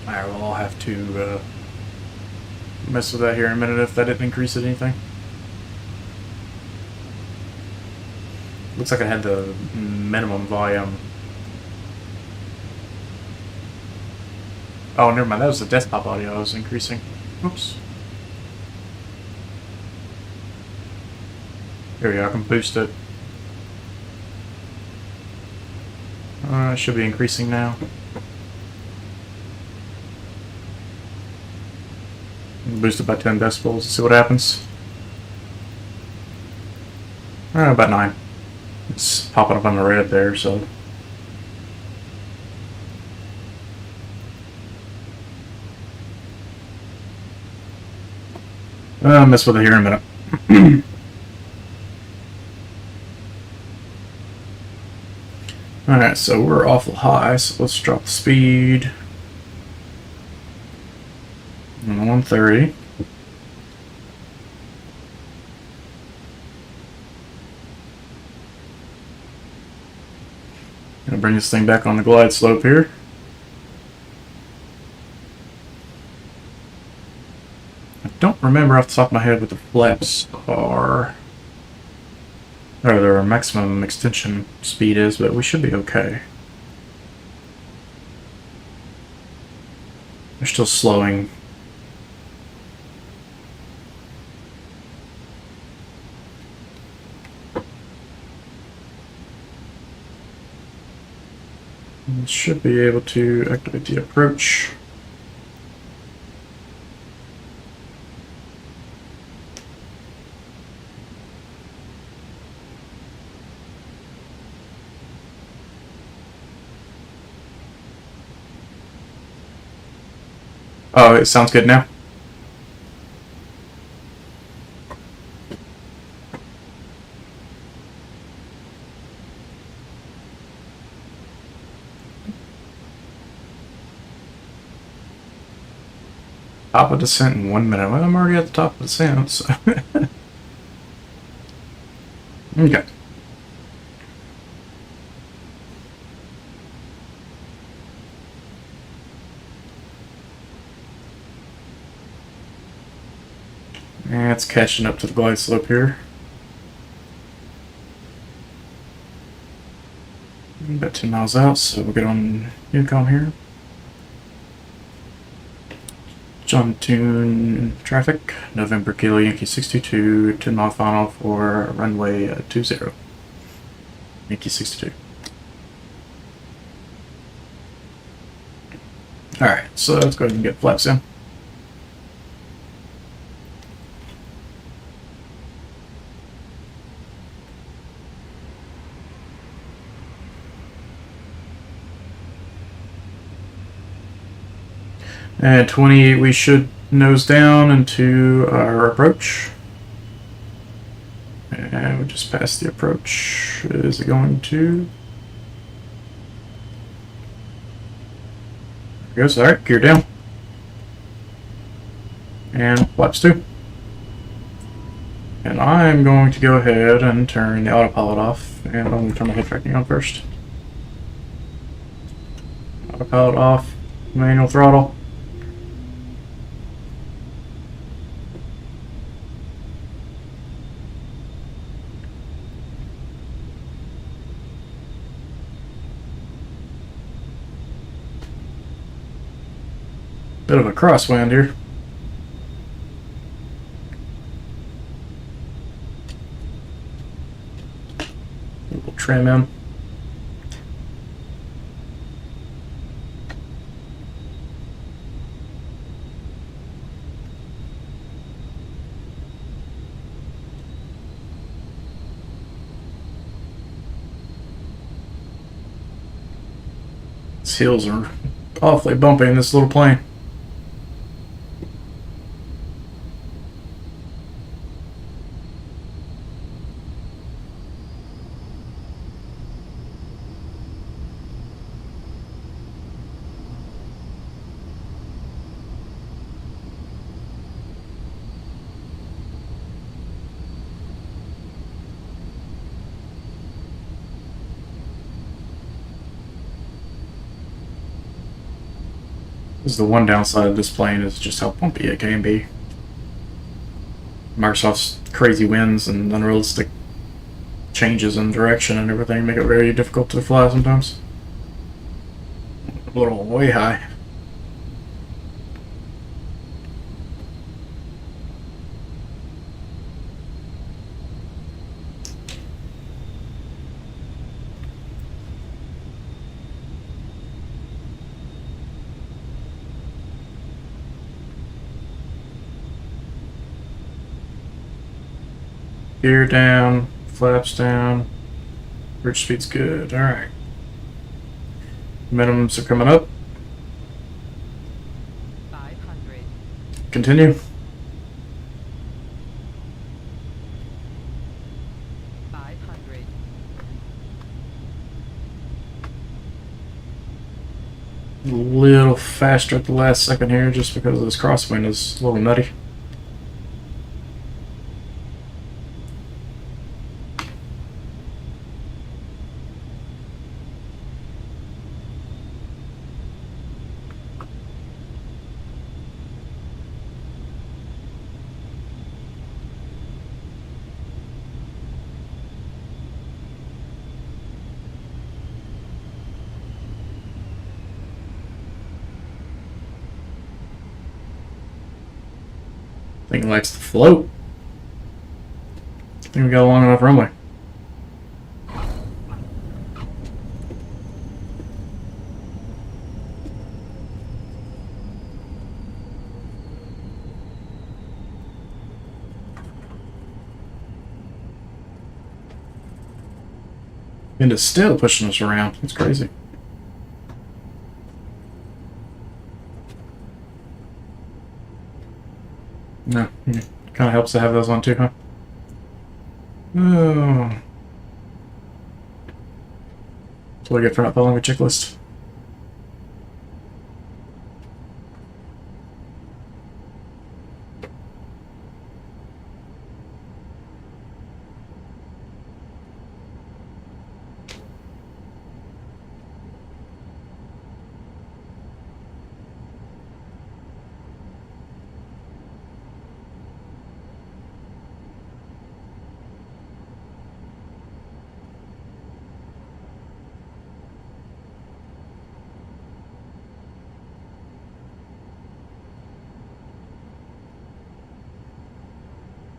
Alright, well, I'll have to mess with that here in a minute if that didn't increase it anything. Looks like I had the minimum volume. Oh, never mind. That was the desktop audio I was increasing. Oops. Here we go. I can boost it. It should be increasing now. Boost it by 10 decibels. See what happens. About 9. It's popping up on the red there, so. I'll mess with it here in a minute. Alright, so we're awful high, so let's drop the speed. 130. Gonna bring this thing back on the glide slope here. I don't remember off the top of my head what the flaps are, or their maximum extension speed is, but we should be okay. They're still slowing. Should be able to activate the approach. Oh, it sounds good now. Top of descent in 1 minute. Well, I'm already at the top of descent, so. Okay. And it's catching up to the glide slope here. About 10 miles out, so we'll get on Unicom here. John Tune traffic, November Kilo Yankee 622, 10 mile final for runway 20. Yankee 62. Alright, so let's go ahead and get flaps in. At 28, we should nose down into our approach. And we just passed the approach. Is it going to? There it goes. Alright, gear down. And flaps 2. And I'm going to go ahead and turn the autopilot off. And I'm going to turn my head tracking on first. Autopilot off. Manual throttle. Bit of a crosswind here. We'll trim in. These hills are awfully bumpy in this little plane. The one downside of this plane is just how bumpy it can be. Microsoft's crazy winds and unrealistic changes in direction and everything make it very difficult to fly sometimes. A little way high. Gear down, flaps down, bridge speed's good. Alright. Minimums are coming up. 500. Continue. 500. A little faster at the last second here just because this crosswind is a little nutty. Thing likes to float. I think we got a long enough runway. And it's still pushing us around. It's crazy. No, kind of helps to have those on too, huh? Oh. That's what I get for not following a checklist.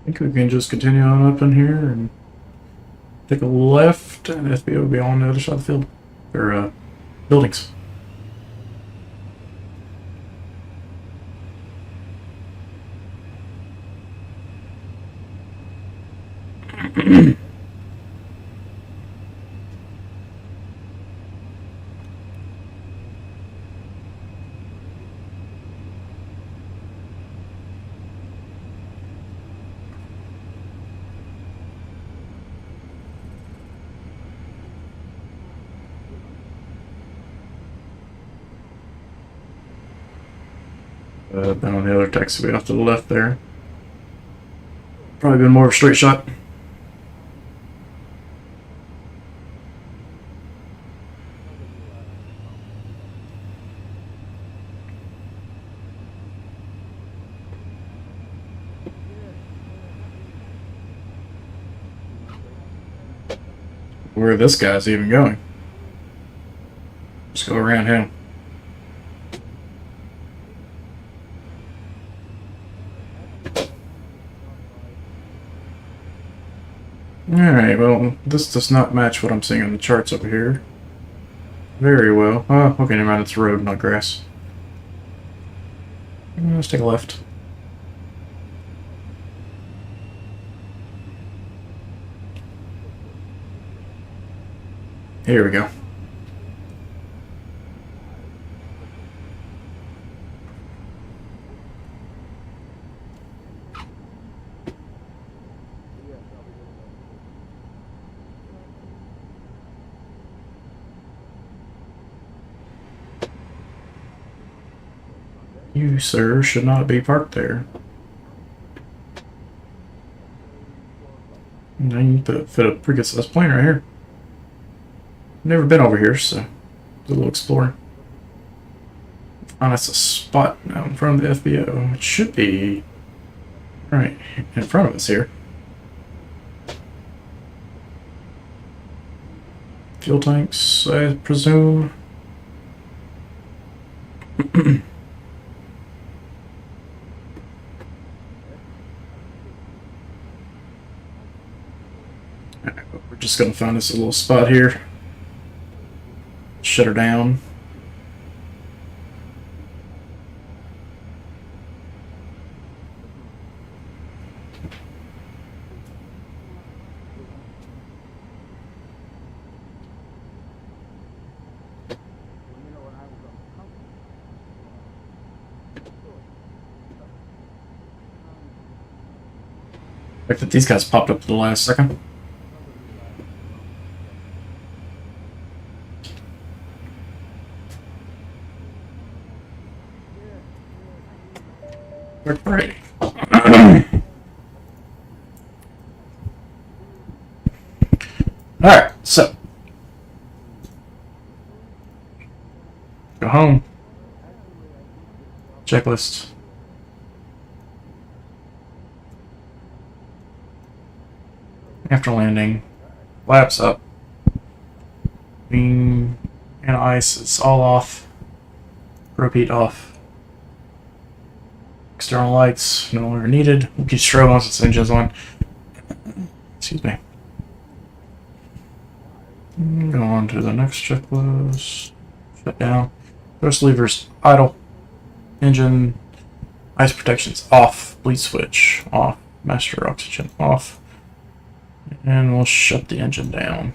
I think we can just continue on up in here and take a left, and FBO will be on the other side of the field, or buildings. Then on the other taxiway off to the left there. Probably been more of a straight shot. Where this guy's even going. Just go around him. Alright, well, this does not match what I'm seeing on the charts over here. Very well. Oh, okay, never mind, it's road, not grass. Let's take a left. Here we go. You, sir, should not be parked there. Now you fit a pretty good sized plane right here. Never been over here, so do a little exploring. Oh, that's a spot now in front of the FBO. It should be right in front of us here. Fuel tanks, I presume. We're just gonna find us a little spot here. Shut her down. The fact that these guys popped up at the last second. Great. Alright, so go home. Checklist. After landing, flaps up. Beam and ice is all off. Repeat off. External lights no longer needed. We'll keep strobe on since engine's on. Excuse me. Go on to the next checklist. Shut down. Thrust levers idle. Engine ice protections off. Bleed switch off. Master oxygen off. And we'll shut the engine down.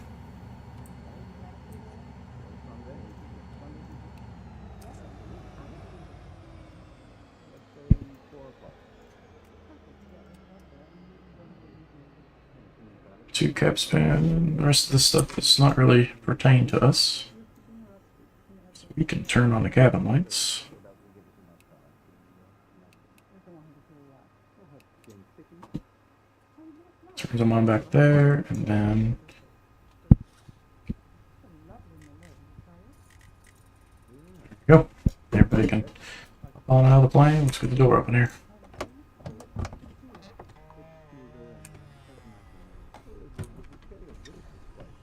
Two cap span. The rest of the stuff does not really pertain to us. So we can turn on the cabin lights. Turns them on back there, and then there we go. Everybody can hop on out of the plane. Let's get the door open here.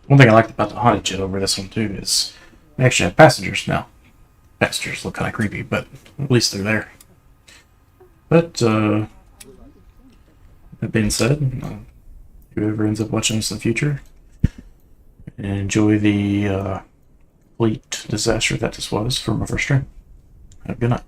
One thing I liked about the haunted jet over this one too is they actually have passengers now. Passengers look kind of creepy, but at least they're there. But that being said, whoever ends up watching this in the future, enjoy the complete disaster that this was for my first stream. Have a good night.